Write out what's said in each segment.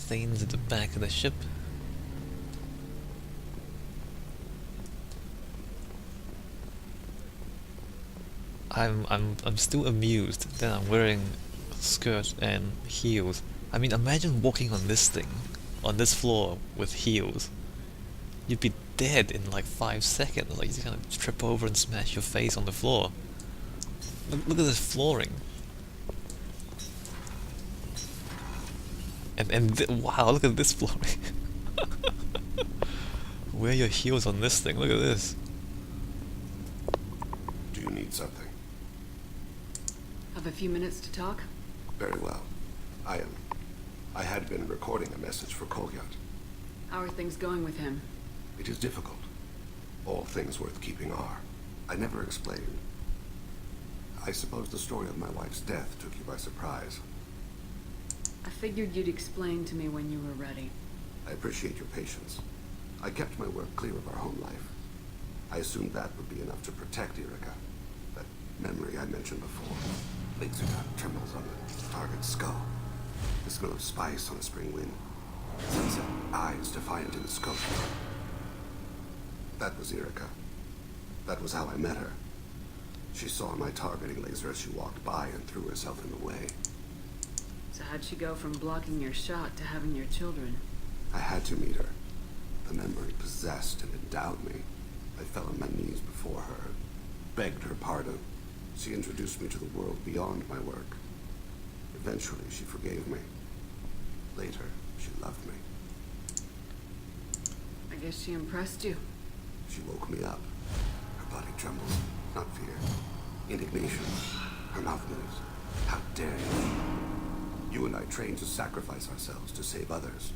Thane's at the back of the ship. I'm still amused that I'm wearing a skirt and heels. I mean, imagine walking on this thing, on this floor with heels. You'd be dead in like 5 seconds. Like, you're gonna trip over and smash your face on the floor. Look at this flooring. Wow, look at this flooring. Wear your heels on this thing. Look at this. Do you need something? Have a few minutes to talk? Very well. I had been recording a message for Kolyat. How are things going with him? It is difficult. All things worth keeping are. I never explained. I suppose the story of my wife's death took you by surprise. I figured you'd explain to me when you were ready. I appreciate your patience. I kept my work clear of our home life. I assumed that would be enough to protect Erica. That memory I mentioned before. Laser dot trembles on the target's skull. The smell of spice on a spring wind. Sunset eyes defiant in the scope. That was Erica. That was how I met her. She saw my targeting laser as she walked by and threw herself in the way. So how'd she go from blocking your shot to having your children? I had to meet her. The memory possessed and endowed me. I fell on my knees before her, begged her pardon. She introduced me to the world beyond my work. Eventually, she forgave me. Later, she loved me. I guess she impressed you. She woke me up. Her body trembles, not fear. Indignation. Her mouth moves. How dare you? You and I trained to sacrifice ourselves to save others.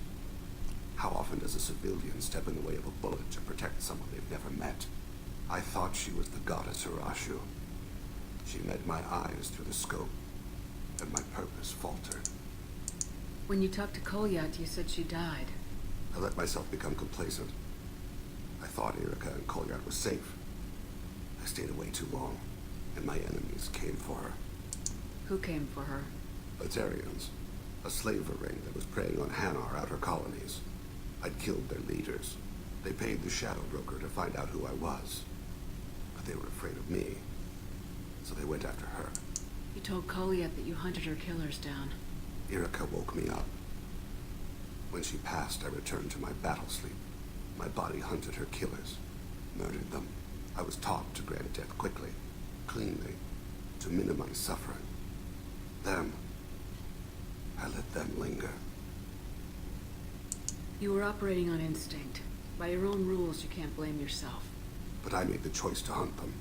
How often does a civilian step in the way of a bullet to protect someone they've never met? I thought she was the goddess Hirashu. She met my eyes through the scope, and my purpose faltered. When you talked to Kolyat, you said she died. I let myself become complacent. I thought Erica and Kolyat were safe. I stayed away too long, and my enemies came for her. Who came for her? Batarians, a slaver ring that was preying on Hanar outer colonies. I'd killed their leaders. They paid the shadow broker to find out who I was. But they were afraid of me, so they went after her. You told Kolyat that you hunted her killers down. Erica woke me up. When she passed, I returned to my battle sleep. My body hunted her killers, murdered them. I was taught to grant death quickly, cleanly, to minimize suffering. Them, I let them linger. You were operating on instinct. By your own rules, you can't blame yourself. But I made the choice to hunt them.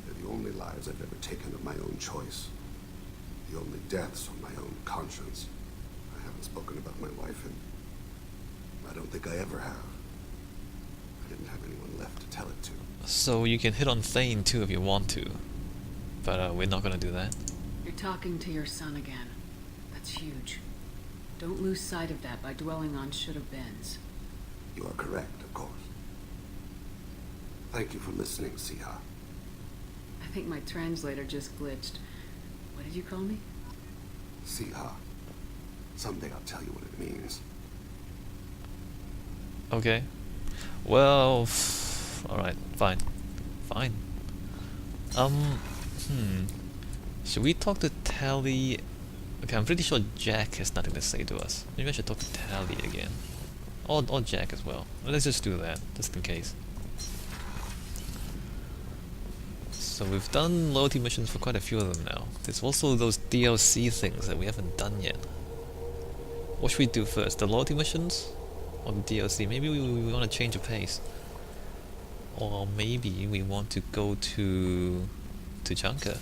They're the only lives I've ever taken of my own choice. The only deaths on my own conscience. I haven't spoken about my wife, and I don't think I ever have. I didn't have anyone left to tell it to. So you can hit on Thane too if you want to. But we're not gonna do that. You're talking to your son again. That's huge. Don't lose sight of that by dwelling on should-have-beens. You are correct, of course. Thank you for listening, Siha. I think my translator just glitched. What did you call me? Siha. Someday I'll tell you what it means. Okay. Well, alright, fine. Fine. Should we talk to Tali? Okay, I'm pretty sure Jack has nothing to say to us. Maybe I should talk to Tali again. Or Jack as well. Let's just do that, just in case. So we've done loyalty missions for quite a few of them now. There's also those DLC things that we haven't done yet. What should we do first? The loyalty missions? Or the DLC? Maybe we want to change the pace. Or maybe we want to go to Junker.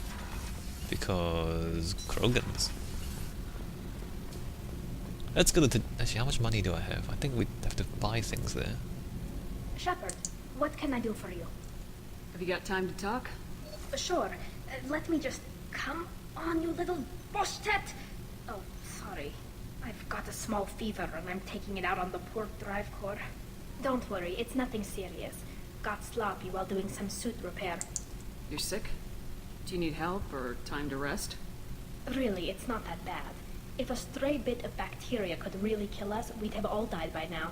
Because Krogan's. Let's go to... Actually, how much money do I have? I think we have to buy things there. Shepard, what can I do for you? Have you got time to talk? Sure. Let me just... Come on, you little bushtet! Oh, sorry. I've got a small fever and I'm taking it out on the port drive core. Don't worry, it's nothing serious. Got sloppy while doing some suit repair. You're sick? Do you need help or time to rest? Really, it's not that bad. If a stray bit of bacteria could really kill us, we'd have all died by now.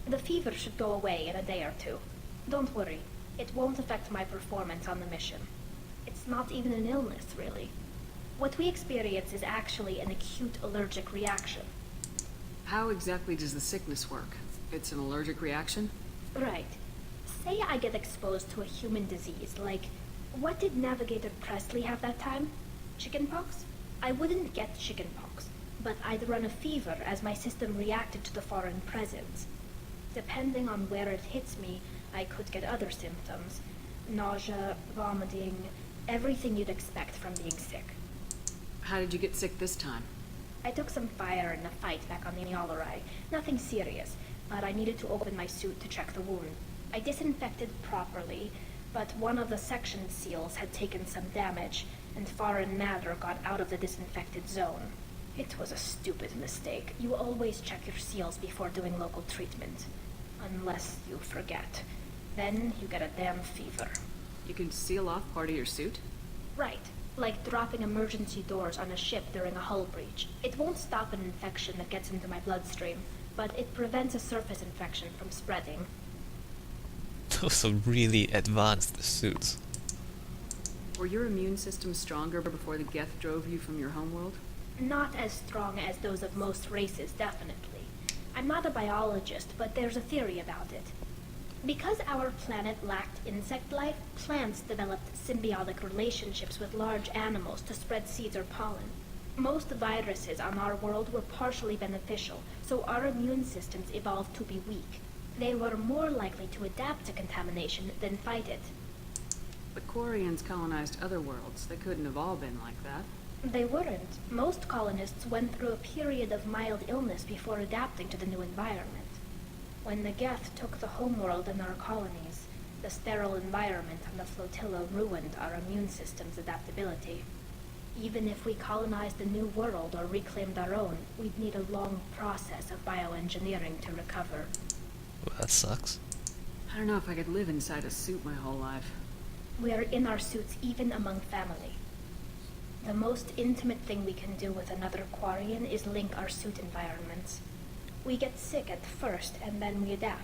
The fever should go away in a day or two. Don't worry, it won't affect my performance on the mission. It's not even an illness, really. What we experience is actually an acute allergic reaction. How exactly does the sickness work? It's an allergic reaction? Right. Say I get exposed to a human disease, like, what did Navigator Presley have that time? Chickenpox? I wouldn't get chickenpox, but I'd run a fever as my system reacted to the foreign presence. Depending on where it hits me, I could get other symptoms. Nausea, vomiting, everything you'd expect from being sick. How did you get sick this time? I took some fire in a fight back on the Nyalrai. Nothing serious, but I needed to open my suit to check the wound. I disinfected properly, but one of the section seals had taken some damage, and foreign matter got out of the disinfected zone. It was a stupid mistake. You always check your seals before doing local treatment. Unless you forget. Then you get a damn fever. You can seal off part of your suit? Right. Like dropping emergency doors on a ship during a hull breach. It won't stop an infection that gets into my bloodstream, but it prevents a surface infection from spreading. Those are really advanced suits. Were your immune system stronger before the Geth drove you from your homeworld? Not as strong as those of most races, definitely. I'm not a biologist, but there's a theory about it. Because our planet lacked insect life, plants developed symbiotic relationships with large animals to spread seeds or pollen. Most viruses on our world were partially beneficial, so our immune systems evolved to be weak. They were more likely to adapt to contamination than fight it. But Quarians colonized other worlds. They couldn't have all been like that. They weren't. Most colonists went through a period of mild illness before adapting to the new environment. When the Geth took the homeworld and our colonies, the sterile environment on the flotilla ruined our immune system's adaptability. Even if we colonized the new world or reclaimed our own, we'd need a long process of bioengineering to recover. Well, that sucks. I don't know if I could live inside a suit my whole life. We are in our suits even among family. The most intimate thing we can do with another Quarian is link our suit environments. We get sick at first, and then we adapt.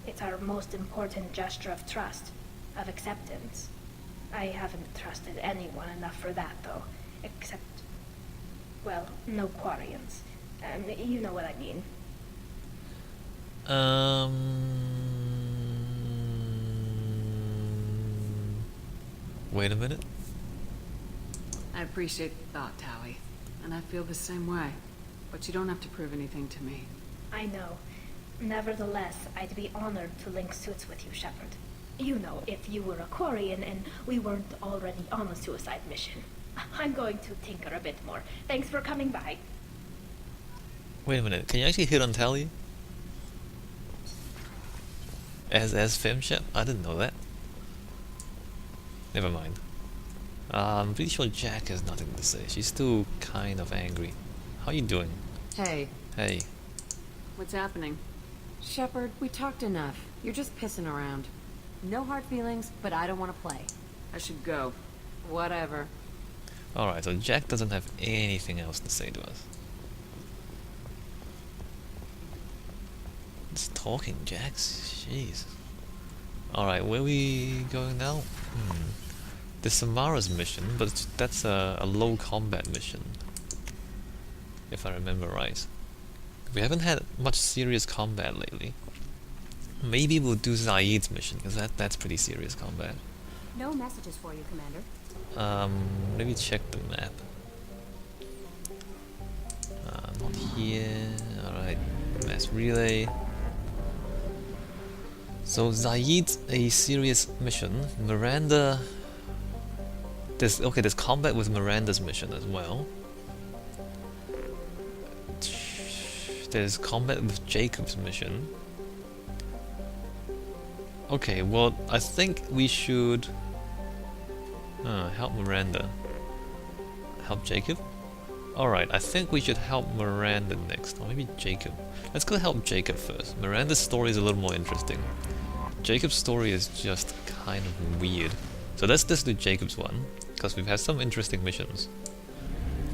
It's our most important gesture of trust, of acceptance. I haven't trusted anyone enough for that, though. Except, well, no Quarians. You know what I mean. Wait a minute. I appreciate the thought, Tali. And I feel the same way. But you don't have to prove anything to me. I know. Nevertheless, I'd be honored to link suits with you, Shepard. You know, if you were a Quarian and we weren't already on a suicide mission. I'm going to tinker a bit more. Thanks for coming by. Wait a minute. Can you actually hit on Tali? As FemShep? I didn't know that. Never mind. I'm pretty sure Jack has nothing to say. She's still kind of angry. How you doing? Hey, Hey. What's happening? Shepard, we talked enough. You're just pissing around. No hard feelings, but I don't want to play. I should go. Whatever. Alright, so Jack doesn't have anything else to say to us. It's talking, Jack. Jeez. Alright, where are we going now? There's Samara's mission, but that's a low combat mission. If I remember right. We haven't had much serious combat lately. Maybe we'll do Zaid's mission, because that's pretty serious combat. No messages for you, Commander. Let me check the map. Not here. Alright, mass relay. So Zaid's a serious mission. Miranda... There's combat with Miranda's mission as well. There's combat with Jacob's mission. Okay, well, I think we should help Miranda. Help Jacob? Alright, I think we should help Miranda next, or maybe Jacob. Let's go help Jacob first. Miranda's story is a little more interesting. Jacob's story is just kind of weird. So let's just do Jacob's one, because we've had some interesting missions.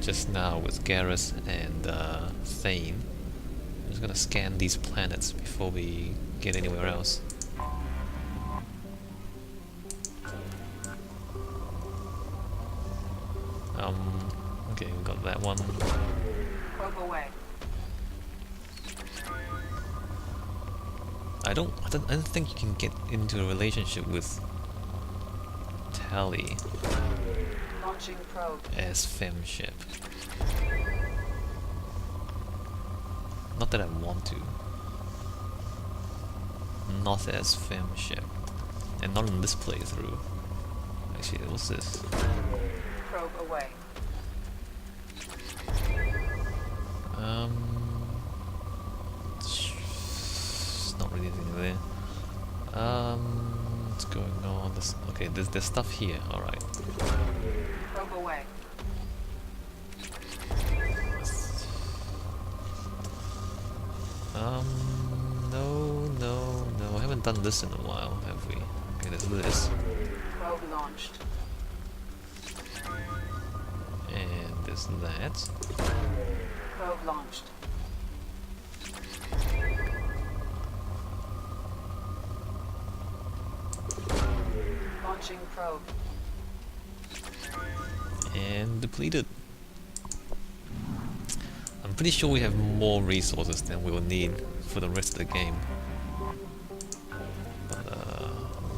just now with Garrus and Thane. I'm just gonna scan these planets before we get anywhere else. Okay, we got that one. Probe away. I don't think you can get into a relationship with Tali Launching probe. as femship. Not that I want to. Not as femship. And not in this playthrough. Actually, what's this? Probe away. It's not really anything there. What's going on? Okay, there's stuff here. All right. Probe away. No. I haven't done this in a while, have we? Okay, there's this. Probe launched. And there's that. Probe launched. Launching probe. And depleted. I'm pretty sure we have more resources than we will need for the rest of the game. But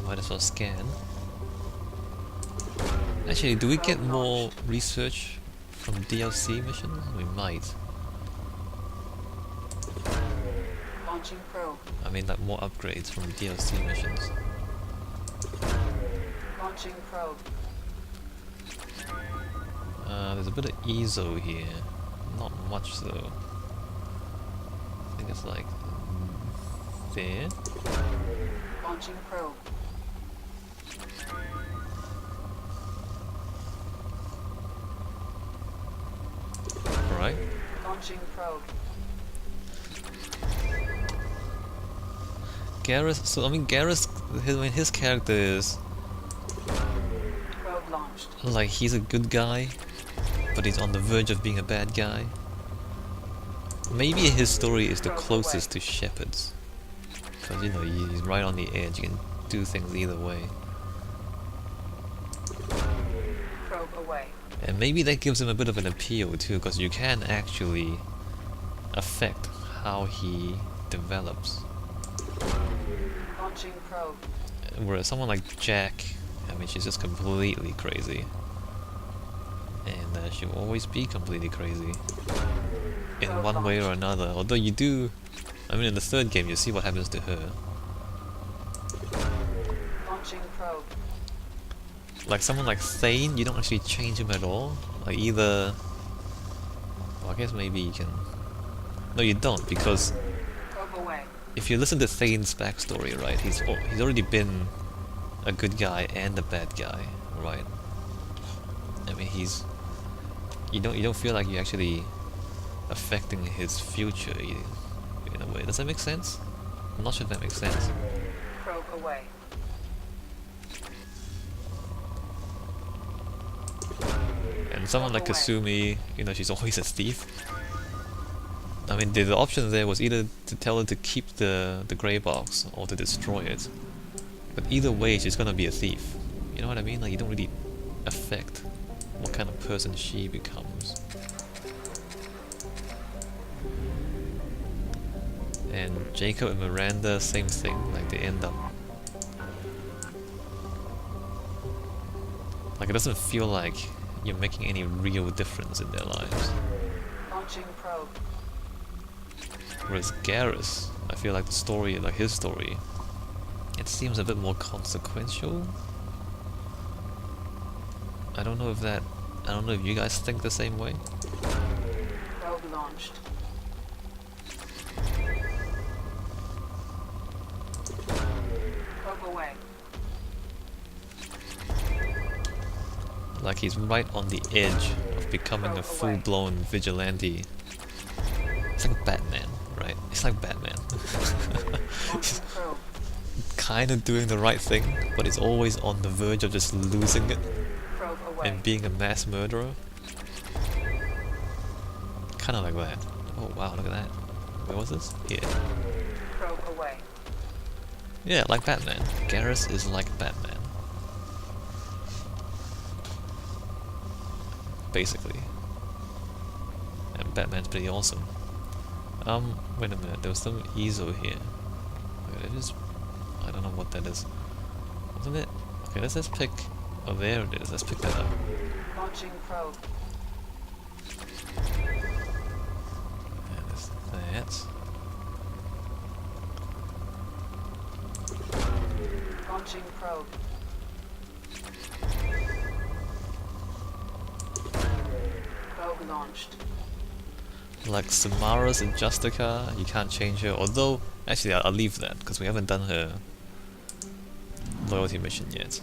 might as well scan. Actually, do we get more research from DLC missions? We might. Launching probe. I mean, like more upgrades from DLC missions. Launching probe. There's a bit of EZO here. Not much though. I think it's like there. Launching probe. Alright. Launching probe. Garrus, so I mean Garrus, his character is Probe launched. like he's a good guy, but he's on the verge of being a bad guy. Maybe his story is the closest to Shepard's, because you know he's right on the edge. You can do things either way, Probe away. and maybe that gives him a bit of an appeal too, because you can actually affect how he develops. Launching probe. Whereas someone like Jack, I mean, she's just completely crazy. And she'll always be completely crazy. In one way or another. Although you do... I mean, in the third game, you see what happens to her. Launching probe. Like someone like Thane, you don't actually change him at all. Like either... Well, I guess maybe you can... No, you don't, because... Probe away. If you listen to Thane's backstory, right, he's already been a good guy and a bad guy, right? I mean, you don't feel like you're actually affecting his future in a way. Does that make sense? I'm not sure if that makes sense. Probe away. And someone like Kasumi, you know, she's always a thief. I mean, the option there was either to tell her to keep the grey box or to destroy it. But either way, she's gonna be a thief. You know what I mean? Like, you don't really affect what kind of person she becomes. And Jacob and Miranda, same thing. Like, they end up... Like, it doesn't feel like you're making any real difference in their lives. Launching probe. Whereas Garrus, I feel like the story, like his story, it seems a bit more consequential. I don't know if you guys think the same way. Probe launched. Probe away. Like he's right on the edge of becoming a full-blown vigilante. It's like Batman, right? It's like Batman. He's Probe. kind of doing the right thing, but he's always on the verge of just losing it Probe away. and being a mass murderer. kind of like that. Oh wow, look at that. Where was this? Here. Probe away. Yeah, like Batman. Garrus is like Batman. Basically. And Batman's pretty awesome. Wait a minute, there was some Ezo here. Okay, I don't know what that is. Wasn't it? Okay, let's just pick... Oh, there it is. Let's pick that up. Launching probe. And there's that. Launching probe. Probe launched. Like Samara's in Justica, you can't change her. Although, actually, I'll leave that because we haven't done her loyalty mission yet.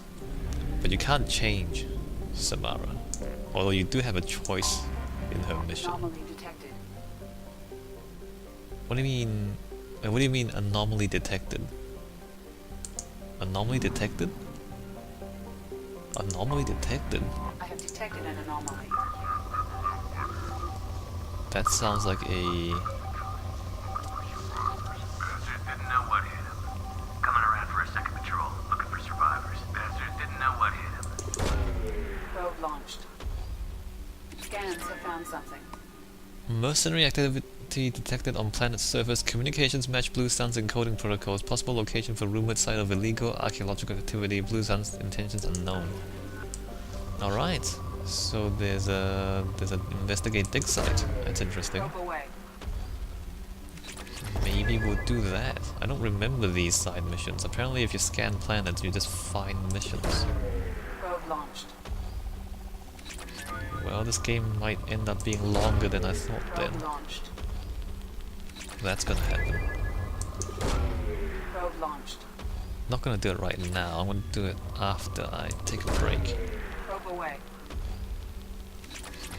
But you can't change Samara, although you do have a choice in her mission. Anomaly detected. What do you mean? What do you mean anomaly detected? Anomaly detected? Anomaly detected? I have detected an anomaly. That sounds like a... Didn't know what hit him. Coming around for a second patrol, looking for survivors. Bastards didn't know what hit him. Probe launched. Scans have found something. Mercenary activity detected on planet's surface. Communications match Blue Sun's encoding protocols. Possible location for rumored site of illegal archaeological activity. Blue Sun's intentions unknown. Alright. So there's an investigate dig site. That's interesting. Probe away. Maybe we'll do that. I don't remember these side missions. Apparently if you scan planets you just find missions. Probe launched. Well, this game might end up being longer than I thought Probe then. launched. That's gonna happen. Probe launched. Not gonna do it right now, I'm gonna do it after I take a break. Probe away.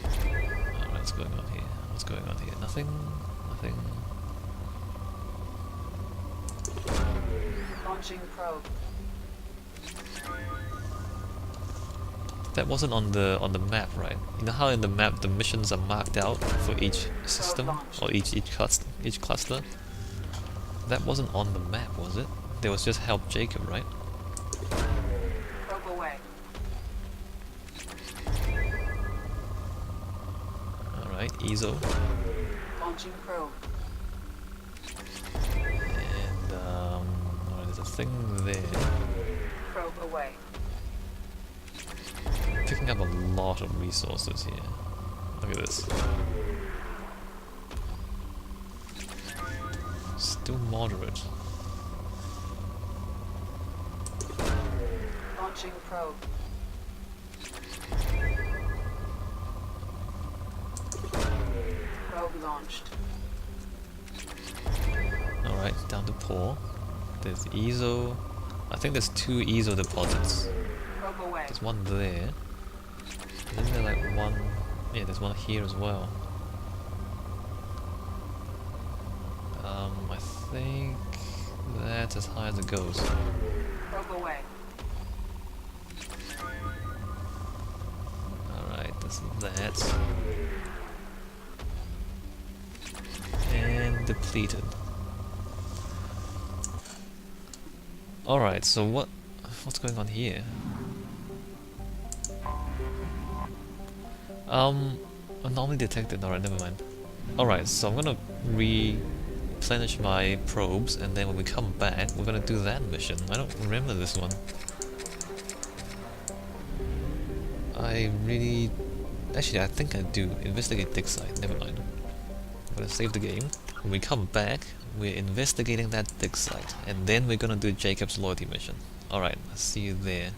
Alright, what's going on here? What's going on here? Nothing? Nothing? Launching probe. That wasn't on the map, right? You know how in the map the missions are marked out for each system? Or each cluster? That wasn't on the map, was it? There was just help Jacob, right? Probe away. Alright, Ezo. Launching probe. And alright, there's a thing there. Probe away. Picking up a lot of resources here. Look at this. Still moderate. Launching probe. Probe launched. Alright, down to Paul. There's Ezo. I think there's 2 Ezo deposits. Probe away. There's one there. And then there's like one... Yeah, there's one here as well. I think that's as high as it goes. Probe away. Alright, that's that. And depleted. Alright, so what's going on here? Anomaly detected. Alright, never mind. Alright, so I'm gonna replenish my probes, and then when we come back, we're gonna do that mission. I don't remember this one. Actually, I think I do. Investigate dig site. Never mind. I'm gonna save the game. When we come back, we're investigating that dig site, and then we're gonna do Jacob's loyalty mission. Alright, I'll see you there.